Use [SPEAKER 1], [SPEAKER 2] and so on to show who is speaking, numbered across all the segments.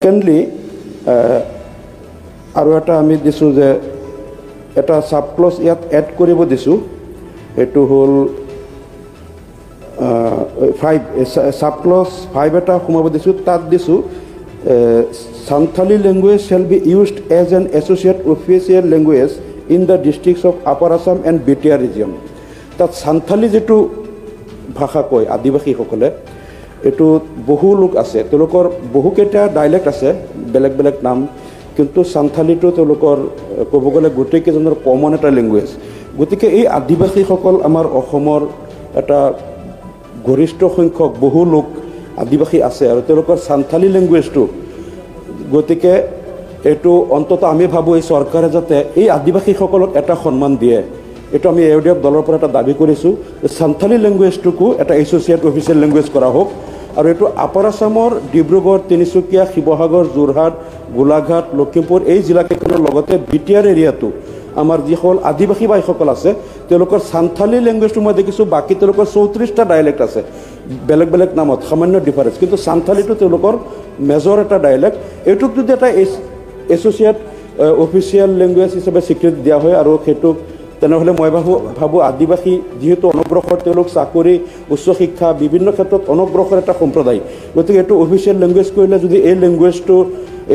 [SPEAKER 1] Secondly আৰু এটা আমি দিছোঁ যে এটা সাবক্লজ ইয়াত এড কৰিব দিছোঁ এটো হল 5 সাবক্লজ 5 এটা সোমাব দিছোঁ তাত দিছোঁ Santali language shall be used as an associate official language in the districts of Upper Assam and BTR region. That Santali যেটো ভাষা কয় আদিবাসী সকলে এটো বহু লোক আছে তেওঁলোকৰ বহু কেইটা ডাইলেক্ট আছে বেলেগ বেলেগ নাম কিন্তু সান্থালিটো তেওঁলোকৰ ক'ব গ'লে গোটেই কেইজনৰ কমন এটা ল্যাঙ্গুৱেজ গতিকে এই আদিবাসী সকল আমাৰ অসমৰ এটা গৰিষ্ঠ সংখ্যক বহু লোক আদিবাসী আছে আৰু তেওঁলোকৰ সান্থালি ল্যাঙ্গুৱেজটো গতিকে এটো অন্তত আমি ভাবো এই সরকারে যাতে এই আদিবাসী সকলক এটা সম্মান দিয়ে এটো আমি এওডিএফ দলৰ পৰা এটা দাবী কৰিছো যে সান্থালি ল্যাঙ্গুৱেজটোকো এটা এসোসিয়েট অফিচিয়েল ল্যাঙ্গুৱেজ কৰা হোক আৰু এটো আপাৰ আসামৰ ডিব্ৰুগড় তিনিচুকীয়া শিৱসাগৰ যোৰহাট গোলাঘাট লখিমপুৰ এই জিলাকেইখনৰ লগতে বিটিআৰ এৰিয়াটো আমাৰ যিসকল আদিবাসী ভাইসকল আছে তেওঁলোকৰ সান্থালি ল্যাঙ্গুৱেজটো মই দেখিছো বাকি তেওঁলোকৰ 34টা ডাইলেক্ট আছে বেলেগ বেলেগ নামত সামান্য ডিফাৰেন্স কিন্তু সান্থালিটো তেওঁলোকৰ মেজৰ এটা ডাইলেক্ট এটুক যদি এটা এসোসিয়েট অফিচিয়েল ল্যাঙ্গুৱেজ হিচাপে স্বীকৃতি দিয়া হয় আৰু সেইটো তেনেহলে মই ভাবো আদিবাসী যেহেতু অনগ্ৰসৰ তেওঁলোক চাকৰি উচ্চ শিক্ষা বিভিন্ন ক্ষেত্ৰত অনগ্ৰসৰ এটা সম্প্ৰদায় গতিকে এটো অফিচিয়েল ল্যাঙ্গুৱেজ কৰিলে যদি এই ল্যাঙ্গুৱেজটো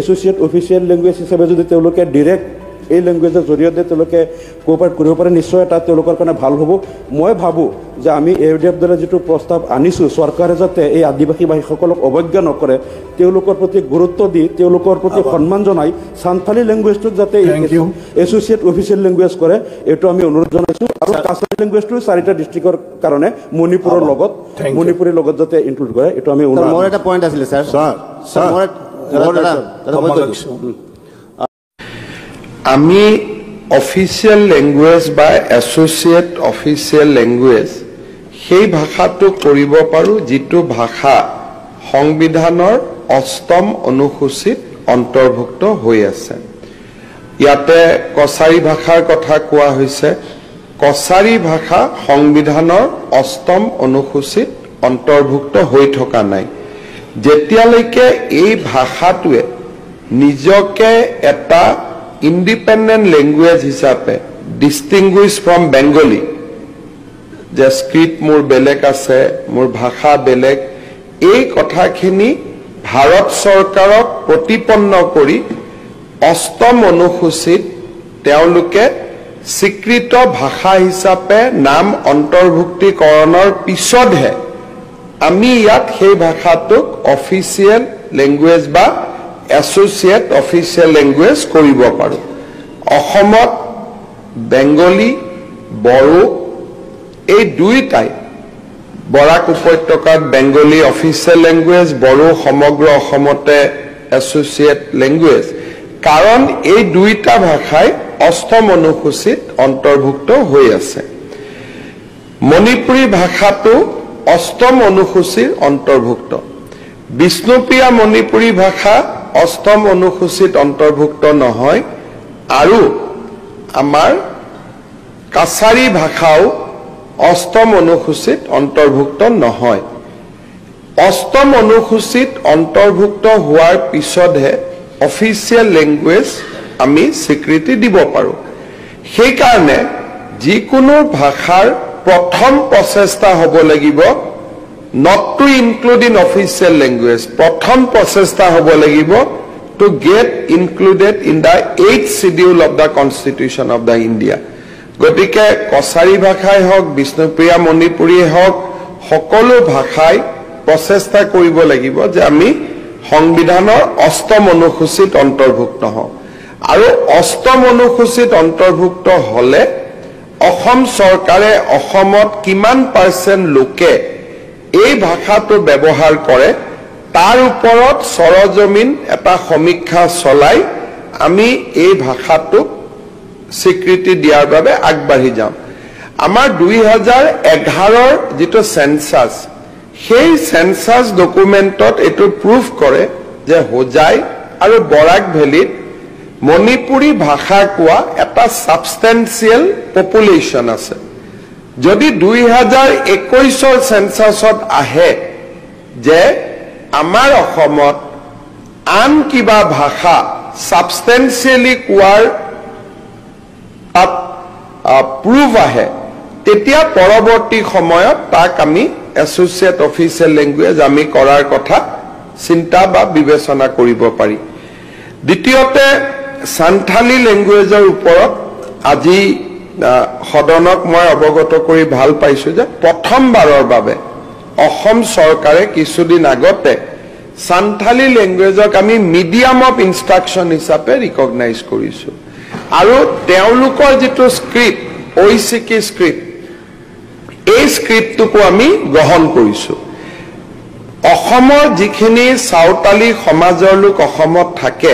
[SPEAKER 1] এসোসিয়েট অফিচিয়েল ল্যাঙ্গুৱেজ হিচাপে যদি তেওঁলোকে ডাইৰেক্ট এই ল্যাঙ্গুৱেজৰ জৰিয়তে তেওঁলোকে কোঅপাৰেট কৰিব পাৰে নিশ্চয় এটা তেওঁলোকৰ কাৰণে ভাল হ'ব মই ভাবো যে আমি এওডিএফ দলে যেটো প্ৰস্তাৱ আনিছো চৰকাৰে যাতে এই আদিবাসী ভাইসকলক অৱজ্ঞা নকৰে তেওঁলোকৰ প্ৰতি গুৰুত্ব দি তেওঁলোকৰ প্ৰতি সন্মান জনাই সান্থালি ল্যাঙ্গুৱেজটোক যাতে এসোসিয়েট অফিচিয়েল ল্যাঙ্গুৱেজ কৰে এটো আমি অনুৰোধ জনাইছো আৰু কাছাৰী ল্যাঙ্গুৱেজটো 4টা ডিস্ট্ৰিক্টৰ কাৰণে মণিপুৰৰ লগত মণিপুৰীৰ লগত যাতে ইনক্লুড কৰে এটো আমি অনুৰোধ মোৰ এটা পইণ্ট আছিল স্যাৰ মোৰ
[SPEAKER 2] আমি অফিচিয়েল ল্যাঙ্গুৱেজ বা এসোসিয়েট অফিচিয়েল ল্যাঙ্গুৱেজ সেই ভাষাটো কৰিব পাৰো যিটো ভাষা সংবিধানৰ 8ম অনুসূচীত অন্তৰ্ভুক্ত হৈ আছে ইয়াতে কছাৰী ভাষাৰ কথা কোৱা হৈছে কছাৰী ভাষা সংবিধানৰ 8ম অনুসূচীত অন্তৰ্ভুক্ত হৈ থকা নাই যেতিয়ালৈকে এই ভাষাটোৱে নিজকে এটা independent language হিসাবে distinguish from Bengali যে স্ক্ৰিপ্ট মোৰ বেলেগ আছে মোৰ ভাষা বেলেগ এই কথাখিনি ভাৰত চৰকাৰক প্ৰতিপন্ন কৰি 8ম অনুসূচীত তেওঁলোকে স্বীকৃত ভাষা হিচাপে নাম অন্তৰ্ভুক্তিকৰণৰ পিছতহে আমি ইয়াত সেই ভাষাটোক অফিচিয়েল ল্যাঙ্গুৱেজ বা এসোসিয়েট অফিচিয়েল ল্যাঙ্গুৱেজ কৰিব পাৰো অসমত বেংগলী বড়ো এই দুইটাই বৰাক উপত্যকাত বেংগলী অফিচিয়েল ল্যাঙ্গুৱেজ বড়ো সমগ্ৰ অসমতে এসোসিয়েট ল্যাঙ্গুৱেজ কাৰণ এই দুইটা ভাষাই 8ম অনুসূচীত অন্তৰ্ভুক্ত হৈ আছে মণিপুৰী ভাষাটো 8ম অনুসূচীৰ অন্তৰ্ভুক্ত বিষ্ণুপ্ৰিয়া মণিপুৰী ভাষা 8ম অনুসূচীত অন্তৰ্ভুক্ত নহয় আৰু আমাৰ কাছাৰী ভাষাও 8ম অনুসূচীত অন্তৰ্ভুক্ত নহয় 8ম অনুসূচীত অন্তৰ্ভুক্ত হোৱাৰ পিছতহে অফিচিয়েল ল্যাঙ্গুৱেজ আমি স্বীকৃতি দিব পাৰো সেই কাৰণে যিকোনো ভাষাৰ প্ৰথম প্ৰচেষ্টা হ'ব লাগিব not to include in official language প্ৰথম প্ৰচেষ্টা হ'ব লাগিব to get included in the 8th schedule of the constitution of the India গতিকে কছাৰী ভাষাই হওক বিষ্ণুপ্ৰিয়া মণিপুৰী হওক সকলো ভাষাই প্ৰচেষ্টা কৰিব লাগিব যে আমি সংবিধানৰ 8ম অনুসূচীত অন্তৰ্ভুক্ত হওঁ আৰু 8ম অনুসূচীত অন্তৰ্ভুক্ত হলে অসম চৰকাৰে অসমত কিমান % লোকে এই ভাষাটো ব্যৱহাৰ কৰে তাৰ ওপৰত সৰজমিন এটা সমীক্ষা চলাই আমি এই ভাষাটোক স্বীকৃতি দিয়াৰ বাবে আগবাঢ়ি যাম আমাৰ 2011ৰ যেটো সেন্সাস সেই সেন্সাস ডকুমেন্টত এটো প্ৰুফ কৰে যে হোজাই আৰু বৰাক ভেলিত মণিপুৰী ভাষা কোৱা এটা সাবস্টেন্সিয়েল পপুলেশন আছে যদি 2021ৰ সেন্সাসত আহে যে আমাৰ অসমত আন কিবা ভাষা সাবস্টেন্সিয়েলি কোৱাৰ তাত প্ৰুভ আহে তেতিয়া পৰৱৰ্তী সময়ত তাক আমি এছ'চিয়েট অফিচিয়েল লেংগুৱেজ আমি কৰাৰ কথা চিন্তা বা বিবেচনা কৰিব পাৰি দ্বিতীয়তে সান্থালী লেংগুৱেজৰ ওপৰত আজি সদনক মই অৱগত কৰি ভাল পাইছো যে প্ৰথমবাৰৰ বাবে অসম চৰকাৰে কিছুদিন আগতে সান্থালী লেংগুৱেজক আমি মিডিয়াম অফ ইনষ্ট্ৰাকশ্যন হিচাপে ৰিকগনাইজ কৰিছো আৰু তেওঁলোকৰ যিটো স্ক্ৰিপ্ট OECK স্ক্ৰিপ্ট এই স্ক্ৰিপ্টটোকো আমি গ্ৰহণ কৰিছো অসমৰ যিখিনি সাঁওতালী সমাজৰ লোক অসমত থাকে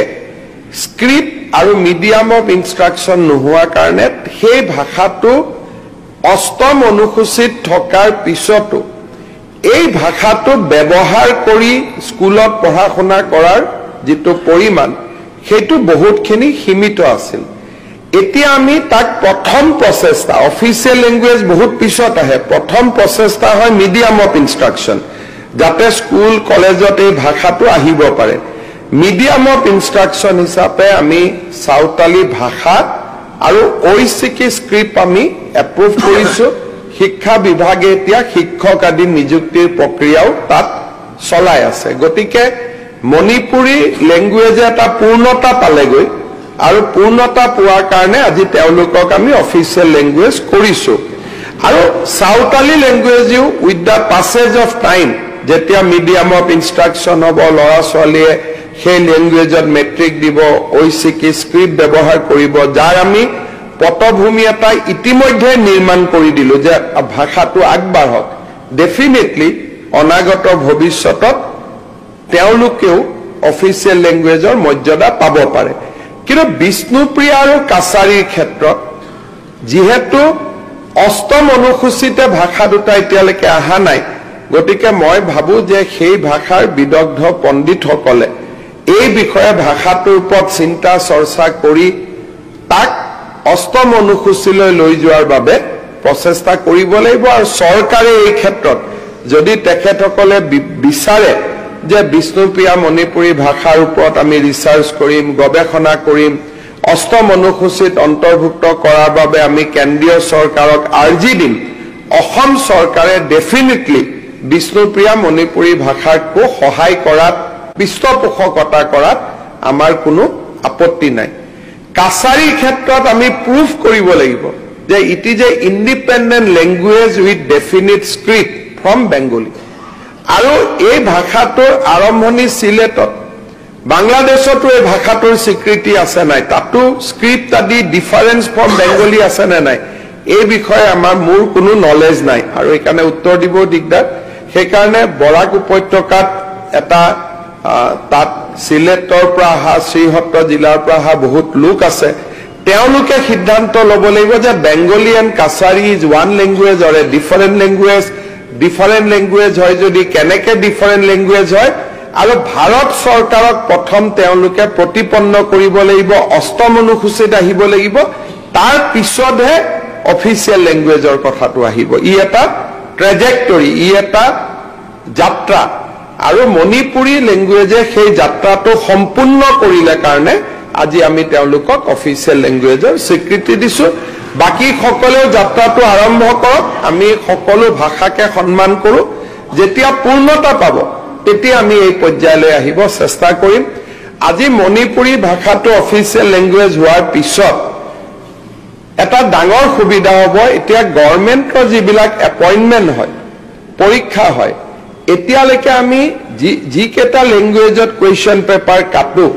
[SPEAKER 2] স্ক্ৰিপ্ট আৰু মিডিয়াম অফ ইনষ্ট্ৰাকশ্যন নোহোৱা কাৰণে সেই ভাষাটো অষ্টম অনুসূচিত থকাৰ পিছতো এই ভাষাটো ব্যৱহাৰ কৰি স্কুলত পঢ়া শুনা কৰাৰ যিটো পৰিমাণ সেইটো বহুতখিনি সীমিত আছিল এতিয়া আমি তাক প্ৰথম প্ৰচেষ্টা অফিচিয়েল লেংগুৱেজ বহুত পিছত আহে প্ৰথম প্ৰচেষ্টা হয় মিডিয়াম অফ ইনষ্ট্ৰাকশ্যন যাতে স্কুল কলেজত এই ভাষাটো আহিব পাৰে মিডিয়াম অফ ইনষ্ট্ৰাকশ্যন হিচাপে আমি সাঁওতালী ভাষা আৰু OECK স্ক্ৰিপ্ট আমি এপ্ৰুভ কৰিছো শিক্ষা বিভাগে এতিয়া শিক্ষক আদি নিযুক্তিৰ প্ৰক্ৰিয়াও তাত চলাই আছে গতিকে মণিপুৰী লেংগুৱেজ এটা পূৰ্ণতা পালেগৈ আৰু পূৰ্ণতা পোৱাৰ কাৰণে আজি তেওঁলোকক আমি অফিচিয়েল লেংগুৱেজ কৰিছো আৰু সাঁওতালী লেংগুৱেজও with the passage of time যেতিয়া মিডিয়াম অফ ইনষ্ট্ৰাকশ্যন হ'ব ল'ৰা ছোৱালীয়ে সেই লেংগুৱেজত মেট্ৰিক দিব OECK স্ক্ৰিপ্ট ব্যৱহাৰ কৰিব যাৰ আমি পটভূমি এটা ইতিমধ্যে নিৰ্মাণ কৰি দিলো যে ভাষাটো আগবাঢ়ক ডেফিনেটলি অনাগত ভৱিষ্যতত তেওঁলোকেও অফিচিয়েল লেংগুৱেজৰ মৰ্যাদা পাব পাৰে কিন্তু বিষ্ণুপ্ৰিয়া আৰু কাছাৰীৰ ক্ষেত্ৰত যিহেতু অষ্টম অনুসূচিতে ভাষা দুটা এতিয়ালৈকে অহা নাই গতিকে মই ভাবো যে সেই ভাষাৰ বিদগ্ধ পণ্ডিতসকলে এই বিষয়ে ভাষাটোৰ ওপৰত চিন্তা চৰ্চা কৰি তাক অষ্টম অনুসূচীলৈ লৈ যোৱাৰ বাবে প্ৰচেষ্টা কৰিব লাগিব আৰু চৰকাৰে এই ক্ষেত্ৰত যদি তেখেতসকলে বিচাৰে যে বিষ্ণুপ্ৰিয়া মণিপুৰী ভাষাৰ ওপৰত আমি ৰিচাৰ্চ কৰিম গৱেষণা কৰিম অষ্টম অনুসূচিত অন্তৰ্ভুক্ত কৰাৰ বাবে আমি কেন্দ্ৰীয় চৰকাৰক আৰ্জি দিম অসম চৰকাৰে ডেফিনেটলি বিষ্ণুপ্ৰিয়া মণিপুৰী ভাষাকো সহায় কৰাত পৃষ্ঠপোষকতা কৰাত আমাৰ কোনো আপত্তি নাই কাছাৰীৰ ক্ষেত্ৰত আমি প্ৰুফ কৰিব লাগিব যে it is a independent language with definite script from Bengali আৰু এই ভাষাটোৰ আৰম্ভণি সিলেটত বাংলাদেশতো এই ভাষাটোৰ স্বীকৃতি আছে নাই তাতো স্ক্ৰিপ্ট আদি ডিফাৰেন্স ফ্ৰম বেংগলী আছে নে নাই এই বিষয়ে আমাৰ মোৰ কোনো নলেজ নাই আৰু এইকাৰণে উত্তৰ দিব দিগদাৰ সেইকাৰণে বৰাক উপত্যকাত এটা তাত সিলেটৰ পৰা অহা শ্ৰীহট্ট জিলাৰ পৰা অহা বহুত লোক আছে তেওঁলোকে সিদ্ধান্ত ল'ব লাগিব যে Bengali and Kachari is one language or a different language হয় যদি কেনেকে ডিফাৰেণ্ট লেংগুৱেজ হয় আৰু ভাৰত চৰকাৰক প্ৰথম তেওঁলোকে প্ৰতিপন্ন কৰিব লাগিব অষ্টম অনুসূচিত আহিব লাগিব তাৰ পিছতহে অফিচিয়েল লেংগুৱেজৰ কথাটো আহিব ই এটা ট্ৰেজেক্টৰী ই এটা যাত্ৰা আৰু মণিপুৰী লেংগুৱেজে সেই যাত্ৰাটো সম্পূৰ্ণ কৰিলে কাৰণে আজি আমি তেওঁলোকক অফিচিয়েল লেংগুৱেজৰ স্বীকৃতি দিছো বাকি সকলেও যাত্ৰাটো আৰম্ভ কৰক আমি সকলো ভাষাকে সন্মান কৰো যেতিয়া পূৰ্ণতা পাব তেতিয়া আমি এই পৰ্যায়লৈ আহিব চেষ্টা কৰিম আজি মণিপুৰী ভাষাটো অফিচিয়েল লেংগুৱেজ হোৱাৰ পিছত এটা ডাঙৰ সুবিধা হ'ব এতিয়া গভৰ্ণমেণ্টৰ যিবিলাক এপইণ্টমেণ্ট হয় পৰীক্ষা হয় এতিয়ালৈকে আমি যিকেইটা লেংগুৱেজত কুৱেশ্যন পেপাৰ কাটো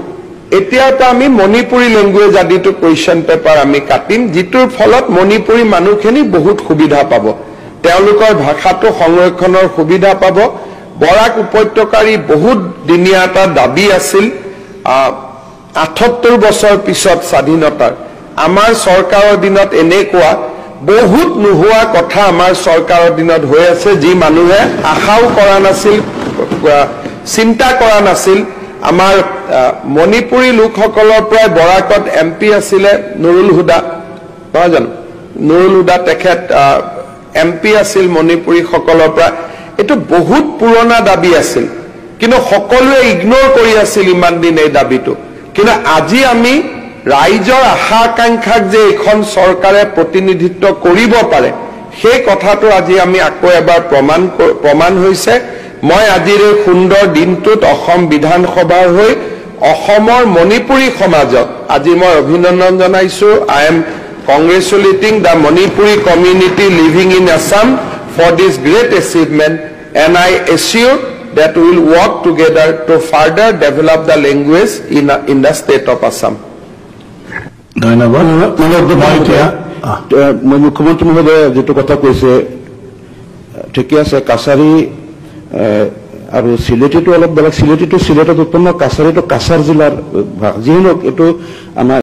[SPEAKER 2] এতিয়াতো আমি মণিপুৰী লেংগুৱেজ আদিটো কুৱেশ্যন পেপাৰ আমি কাটিম যিটোৰ ফলত মণিপুৰী মানুহখিনি বহুত সুবিধা পাব তেওঁলোকৰ ভাষাটো সংৰক্ষণৰ সুবিধা পাব বৰাক উপত্যকাৰী বহুত দিনীয়া এটা দাবী আছিল ৭৮ বছৰ পিছত স্বাধীনতাৰ আমাৰ চৰকাৰৰ দিনত এনেকুৱা বহুত নোহোৱা কথা আমাৰ চৰকাৰৰ দিনত হৈ আছে যি মানুহে আশাও কৰা নাছিল চিন্তা কৰা নাছিল আমাৰ মণিপুৰী লোকসকলৰ পৰা বৰাকত MP আছিলে নুৰুল হুদা নহয় জানো নুৰুল হুদা তেখেত MP আছিল মণিপুৰী সকলৰ পৰা এটো বহুত পুৰণা দাবী আছিল কিন্তু সকলোৱে ইগনোৰ কৰি আছিল ইমান দিন এই দাবীটো কিন্তু আজি আমি ৰাইজৰ আশা আকাংক্ষাক যে এখন চৰকাৰে প্ৰতিনিধিত্ব কৰিব পাৰে সেই কথাটো আজি আমি আকৌ এবাৰ প্ৰমাণ হৈছে মই আজিৰ এই সুন্দৰ দিনটোত অসম বিধানসভাৰ হৈ অসমৰ মণিপুৰী সমাজক আজি মই অভিনন্দন জনাইছো I am congratulating the Manipuri community living in Assam for this great achievement and I assure that we will work together to further develop the language in the state of Assam.
[SPEAKER 3] ধন্যবাদ
[SPEAKER 1] মই মুখ্যমন্ত্ৰী মহোদয়ে যেটো কথা কৈছে ঠিকই আছে কাছাৰী আৰু সিলেটিটো অলপ বেলেগ সিলেটিটো সিলেটত উৎপন্ন কাছাৰীটো কাছাৰ জিলাৰ ভাগ যিহেতু এটো আমাৰ